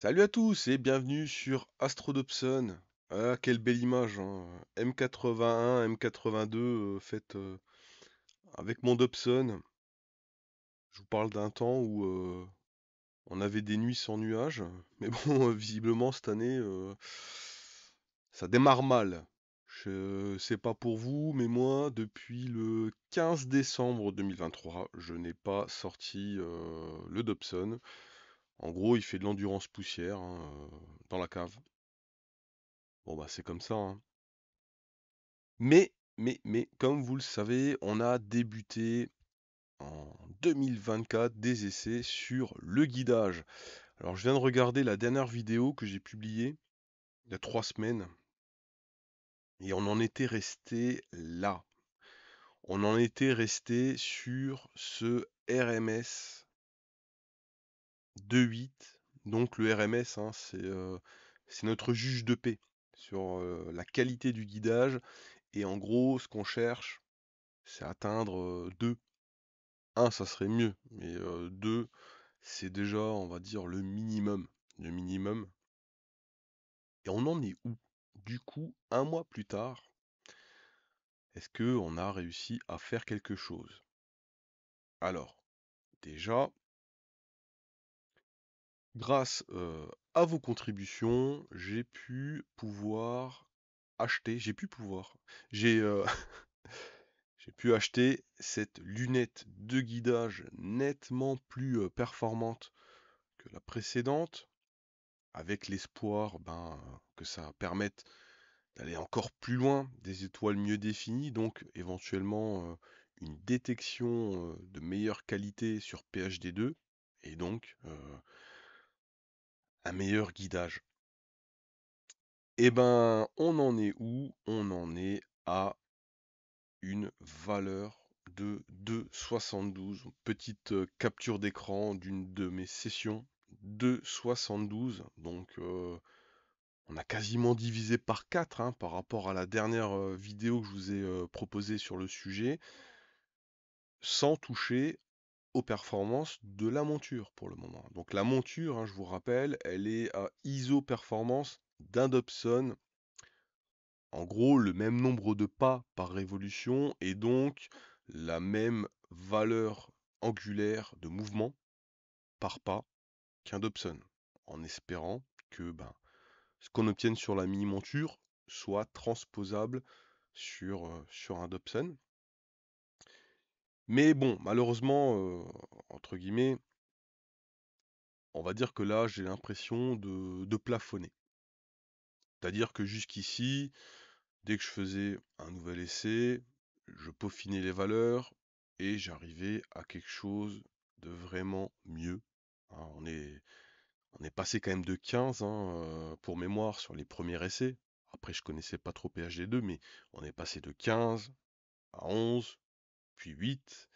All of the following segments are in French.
Salut à tous et bienvenue sur Astro Dobson. Ah, quelle belle image, hein. M81, M82 faites avec mon Dobson. Je vous parle d'un temps où on avait des nuits sans nuages. Mais bon, visiblement cette année, ça démarre mal. Je sais pas pour vous, mais moi, depuis le 15 décembre 2023, je n'ai pas sorti le Dobson. En gros, il fait de l'endurance poussière, hein, dans la cave. Bon bah c'est comme ça, hein. Mais, comme vous le savez, on a débuté en 2024 des essais sur le guidage. Alors je viens de regarder la dernière vidéo que j'ai publiée il y a 3 semaines et on en était resté là. On en était resté sur ce RMS 2.8. Donc le RMS, hein, c'est notre juge de paix sur la qualité du guidage. Et en gros, ce qu'on cherche, c'est atteindre 2. 1, ça serait mieux, mais 2, c'est déjà, on va dire, le minimum. Le minimum. Et on en est où? Du coup, un mois plus tard, est-ce que on a réussi à faire quelque chose? Alors, déjà, grâce à vos contributions, j'ai pu pouvoir, j'ai j'ai pu acheter cette lunette de guidage nettement plus performante que la précédente, avec l'espoir que ça permette d'aller encore plus loin, des étoiles mieux définies, donc éventuellement une détection de meilleure qualité sur PHD2, et donc un meilleur guidage. Et ben, on en est où? On en est à une valeur de 2,72. Petite capture d'écran d'une de mes sessions. 2,72. Donc on a quasiment divisé par 4, hein, par rapport à la dernière vidéo que je vous ai proposée sur le sujet, sans toucher aux performances de la monture pour le moment. Donc la monture, hein, je vous rappelle, elle est à ISO performance d'un Dobson. En gros, le même nombre de pas par révolution et donc la même valeur angulaire de mouvement par pas qu'un Dobson, en espérant que ce qu'on obtienne sur la mini-monture soit transposable sur un Dobson. Mais bon, malheureusement, entre guillemets, on va dire que là, j'ai l'impression de plafonner. C'est-à-dire que jusqu'ici, dès que je faisais un nouvel essai, je peaufinais les valeurs et j'arrivais à quelque chose de vraiment mieux. Hein, on est passé quand même de 15, hein, pour mémoire sur les premiers essais. Après, je connaissais pas trop PHD2, mais on est passé de 15 à 11, puis 8,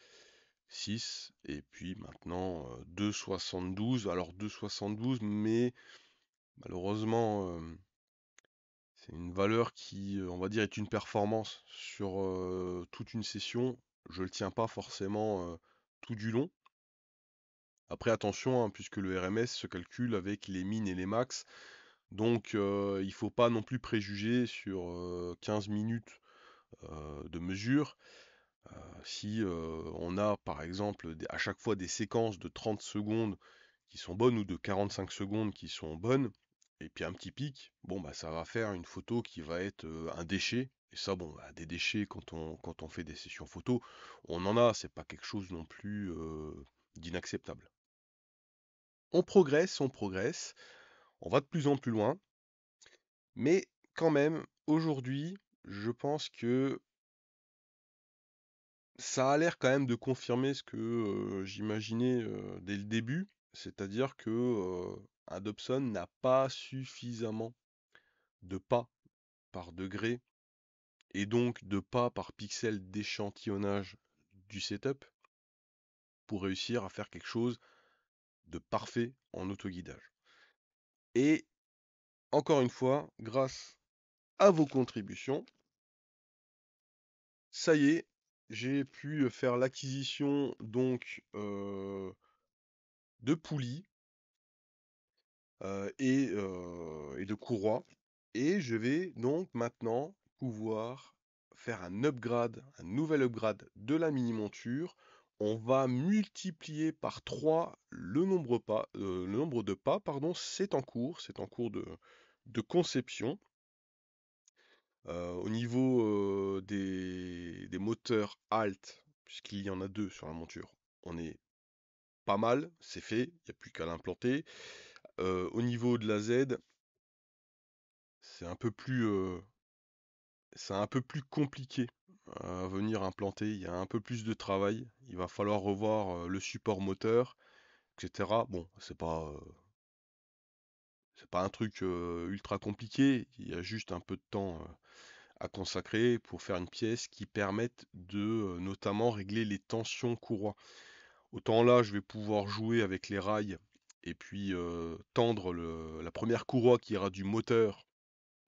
6, et puis maintenant 2,72. Alors 2,72, mais malheureusement, c'est une valeur qui, on va dire, est une performance sur toute une session. Je le tiens pas forcément tout du long. Après, attention, hein, puisque le RMS se calcule avec les min et les max. Donc, il faut pas non plus préjuger sur 15 minutes de mesure. Si on a, par exemple, à chaque fois des séquences de 30 secondes qui sont bonnes ou de 45 secondes qui sont bonnes, et puis un petit pic, bon bah ça va faire une photo qui va être un déchet. Et ça, bon, bah, des déchets quand on fait des sessions photo, on en a, c'est pas quelque chose non plus d'inacceptable. On progresse, on va de plus en plus loin, mais quand même, aujourd'hui, je pense que ça a l'air quand même de confirmer ce que j'imaginais dès le début, c'est-à-dire que un Dobson n'a pas suffisamment de pas par degré et donc de pas par pixel d'échantillonnage du setup pour réussir à faire quelque chose de parfait en autoguidage. Et encore une fois, grâce à vos contributions, ça y est, j'ai pu faire l'acquisition donc de poulies. et de courroie. Et je vais donc maintenant pouvoir faire un nouvel upgrade de la mini-monture. On va multiplier par 3 le nombre de pas, pardon, c'est en cours de conception. Au niveau des moteurs Alt, puisqu'il y en a deux sur la monture, on est pas mal, c'est fait, il n'y a plus qu'à l'implanter. Au niveau de la Z, c'est un peu plus, c'est un peu plus compliqué à venir implanter. Il y a un peu plus de travail. Il va falloir revoir le support moteur, etc. Bon, c'est pas un truc ultra compliqué. Il y a juste un peu de temps à consacrer pour faire une pièce qui permette de notamment régler les tensions courroie. Autant là, je vais pouvoir jouer avec les rails et puis tendre la première courroie qui ira du moteur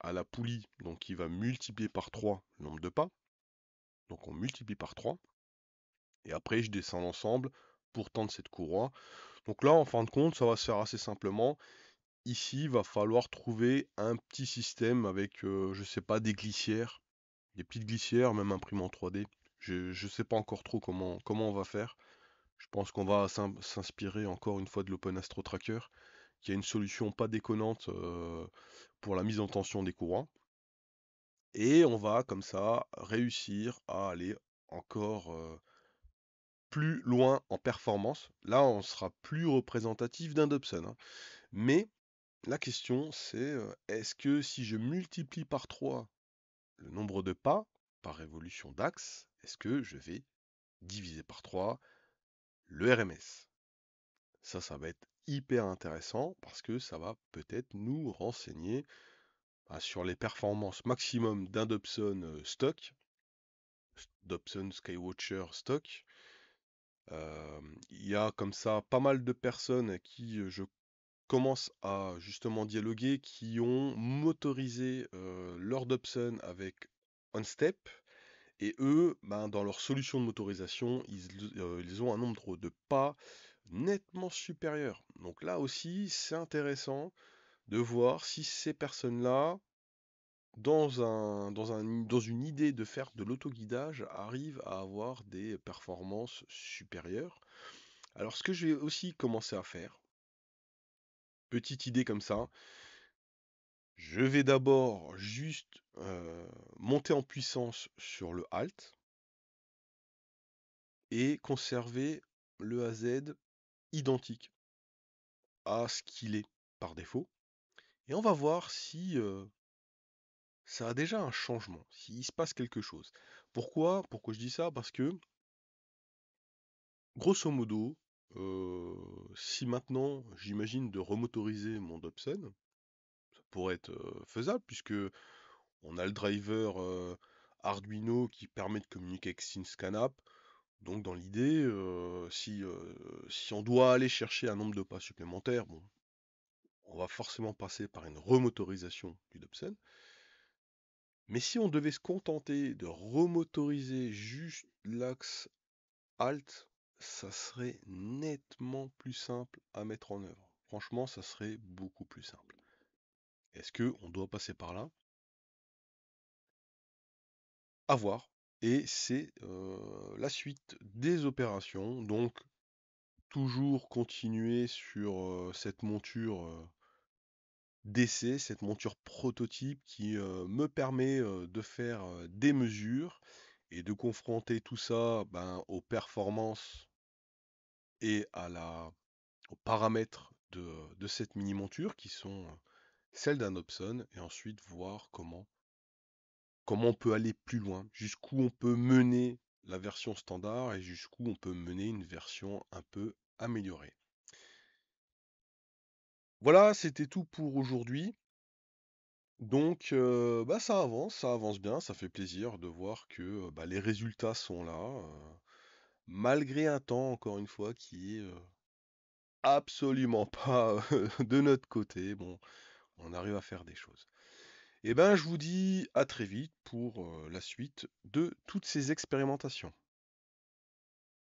à la poulie, donc qui va multiplier par 3 le nombre de pas. Donc on multiplie par 3. Et après, je descends l'ensemble pour tendre cette courroie. Donc là, en fin de compte, ça va se faire assez simplement. Ici, il va falloir trouver un petit système avec, je sais pas, des glissières, des petites glissières, même imprimées en 3D. Je ne sais pas encore trop comment on va faire. Je pense qu'on va s'inspirer encore une fois de l'Open Astro Tracker, qui a une solution pas déconnante pour la mise en tension des courroies. Et on va comme ça réussir à aller encore plus loin en performance. Là, on sera plus représentatif d'un Dobson, hein. Mais la question, c'est est-ce que si je multiplie par 3 le nombre de pas par révolution d'axe, est-ce que je vais diviser par 3 le RMS? Ça va être hyper intéressant parce que ça va peut-être nous renseigner sur les performances maximum d'un Dobson stock, Dobson Skywatcher stock. Il y a comme ça pas mal de personnes à qui je commence à justement dialoguer qui ont motorisé leur Dobson avec OnStep. Et eux, ben, dans leur solution de motorisation, ils ont un nombre de pas nettement supérieur. Donc là aussi, c'est intéressant de voir si ces personnes-là, dans une idée de faire de l'autoguidage, arrivent à avoir des performances supérieures. Alors ce que je vais aussi commencer à faire, petite idée comme ça, je vais d'abord juste monter en puissance sur le Alt et conserver le AZ identique à ce qu'il est par défaut. Et on va voir si ça a déjà un changement, s'il se passe quelque chose. Pourquoi je dis ça? Parce que, grosso modo, si maintenant j'imagine de remotoriser mon Dobson, ça pourrait être faisable, puisque on a le driver Arduino qui permet de communiquer avec SyncScanApp. Donc dans l'idée, si on doit aller chercher un nombre de pas supplémentaires, bon, on va forcément passer par une remotorisation du Dobson. Mais si on devait se contenter de remotoriser juste l'axe Alt, ça serait nettement plus simple à mettre en œuvre. Franchement, ça serait beaucoup plus simple. Est-ce que on doit passer par là? À voir. Et c'est la suite des opérations. Donc, toujours continuer sur cette monture d'essai, cette monture prototype qui me permet de faire des mesures et de confronter tout ça ben, aux performances et aux paramètres de cette mini-monture qui sont celles d'un Hobson et ensuite voir comment on peut aller plus loin, jusqu'où on peut mener la version standard et jusqu'où on peut mener une version un peu améliorée. Voilà, c'était tout pour aujourd'hui. Donc, bah, ça avance bien, ça fait plaisir de voir que bah, les résultats sont là, malgré un temps, encore une fois, qui est absolument pas de notre côté. Bon, on arrive à faire des choses. Et ben, je vous dis à très vite pour la suite de toutes ces expérimentations.